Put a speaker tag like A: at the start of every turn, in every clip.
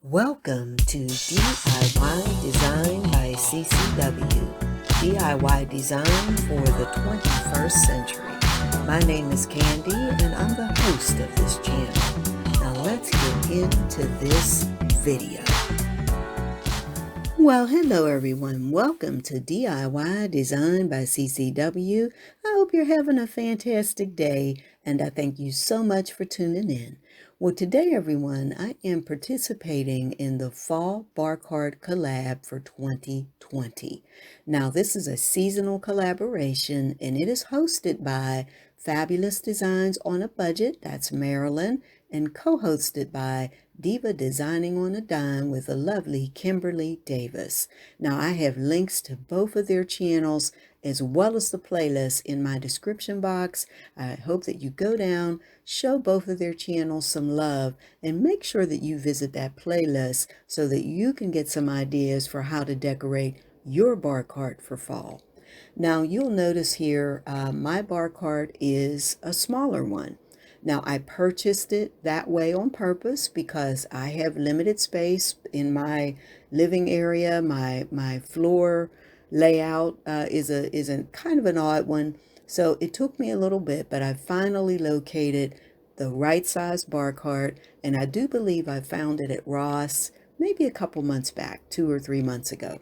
A: Welcome to DIY Design by CCW, DIY design for the 21st century. My name is Candy and I'm the host of this channel. Now let's get into this video. Well, hello everyone. Welcome to DIY Design by CCW. I hope you're having a fantastic day and I thank you so much for tuning in. Well, today everyone, I am participating in the Fall Bar Card Collab for 2020. Now, this is a seasonal collaboration and it is hosted by Fabulous Designs on a Budget, that's Marilyn, and co-hosted by Diva Designing on a Dime with the lovely Kimberly Davis. Now, I have links to both of their channels as well as the playlist in my description box. I hope that you go down, show both of their channels some love, and make sure that you visit that playlist so that you can get some ideas for how to decorate your bar cart for fall. Now, you'll notice here my bar cart is a smaller one. Now, I purchased it that way on purpose because I have limited space in my living area. My floor layout is a kind of an odd one. So it took me a little bit, but I finally located the right size bar cart, and I do believe I found it at Ross maybe a couple months back, 2 or 3 months ago.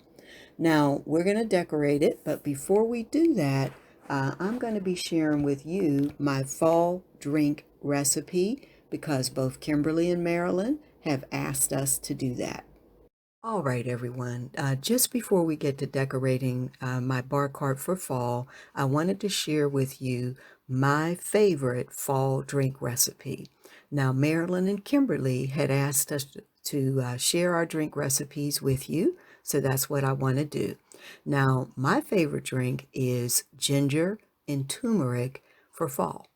A: Now, we're going to decorate it, but before we do that, I'm going to be sharing with you my fall drink recipe because both Kimberly and Marilyn have asked us to do that. All right, everyone. Just before we get to decorating my bar cart for fall, I wanted to share with you my favorite fall drink recipe. Now, Marilyn and Kimberly had asked us to share our drink recipes with you, so that's what I want to do. Now, my favorite drink is ginger and turmeric for fall.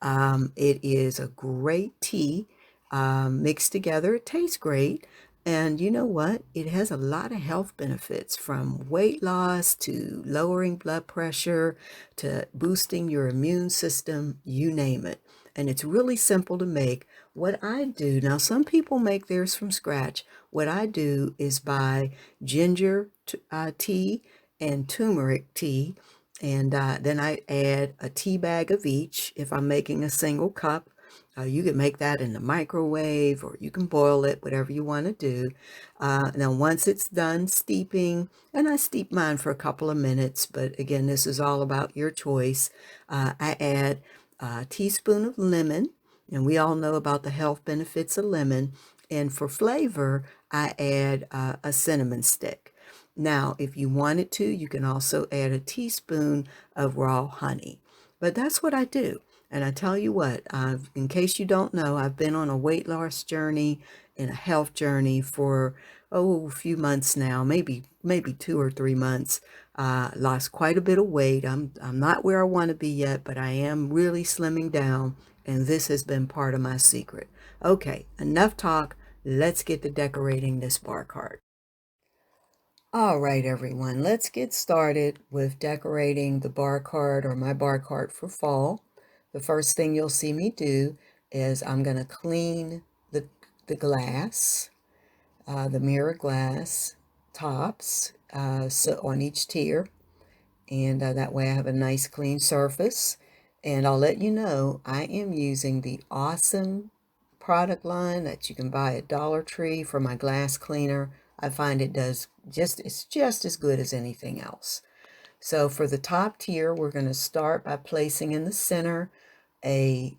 A: It is a great tea mixed together. It tastes great. And you know what? It has a lot of health benefits from weight loss to lowering blood pressure to boosting your immune system, you name it. And it's really simple to make. What I do, now some people make theirs from scratch. What I do is buy ginger tea and turmeric tea, and then I add a tea bag of each if I'm making a single cup. You can make that in the microwave or you can boil it, whatever you want to do. Now, once it's done steeping, and I steep mine for a couple of minutes, but again, this is all about your choice. I add a teaspoon of lemon, and we all know about the health benefits of lemon. And for flavor, I add a cinnamon stick. Now, if you wanted to, you can also add a teaspoon of raw honey. But that's what I do. And I tell you what, in case you don't know, I've been on a weight loss journey and a health journey for, a few months now, maybe 2 or 3 months. Lost quite a bit of weight. I'm not where I want to be yet, but I am really slimming down, and this has been part of my secret. Okay, enough talk. Let's get to decorating this bar cart. All right, everyone, let's get started with decorating the bar cart or my bar cart for fall. The first thing you'll see me do is I'm going to clean the glass, the mirror glass tops, so on each tier, and that way I have a nice clean surface. And I'll let you know I am using the awesome product line that you can buy at Dollar Tree for my glass cleaner. I find it's just as good as anything else. So for the top tier, we're going to start by placing in the center a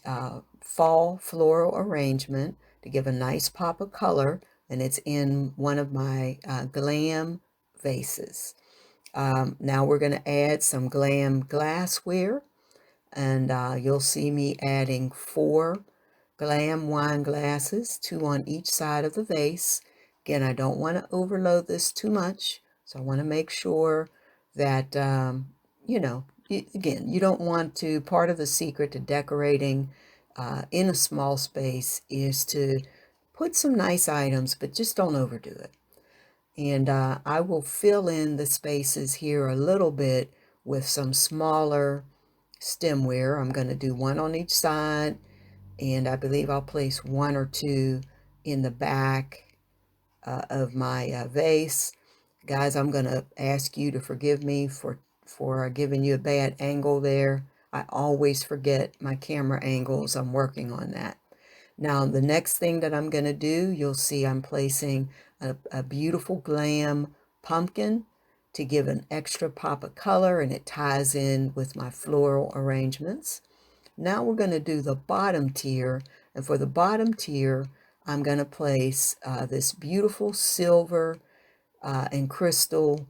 A: fall floral arrangement to give a nice pop of color, and it's in one of my glam vases. Now we're going to add some glam glassware, and you'll see me adding 4 glam wine glasses, 2 on each side of the vase. Again, I don't want to overload this too much, so I want to make sure that, again, you don't want to, part of the secret to decorating in a small space is to put some nice items, but just don't overdo it. And I will fill in the spaces here a little bit with some smaller stemware. I'm going to do 1 on each side, and I believe I'll place 1 or 2 in the back of my vase. Guys, I'm going to ask you to forgive me for giving you a bad angle there. I always forget my camera angles. I'm working on that. Now, the next thing that I'm going to do, you'll see I'm placing a beautiful glam pumpkin to give an extra pop of color, and it ties in with my floral arrangements. Now we're going to do the bottom tier, and for the bottom tier, I'm going to place this beautiful silver and crystal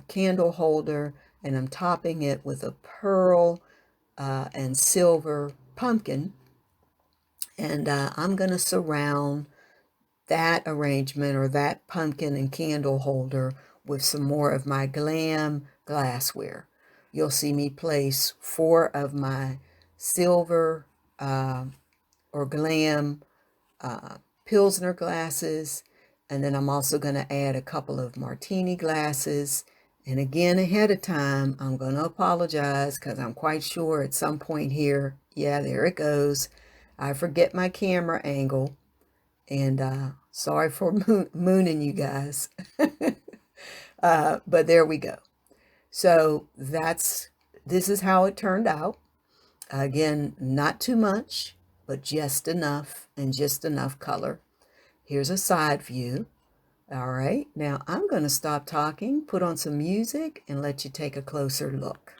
A: candle holder, and I'm topping it with a pearl and silver pumpkin. And I'm going to surround that arrangement or that pumpkin and candle holder with some more of my glam glassware. You'll see me place 4 of my silver or glam Pilsner glasses, and then I'm also going to add a couple of martini glasses. And again, ahead of time, I'm going to apologize because I'm quite sure at some point here, yeah, there it goes, I forget my camera angle, and sorry for mooning you guys. But there we go. So this is how it turned out. Again, not too much, but just enough, and just enough color. Here's a side view. All right, now I'm going to stop talking, put on some music, and let you take a closer look.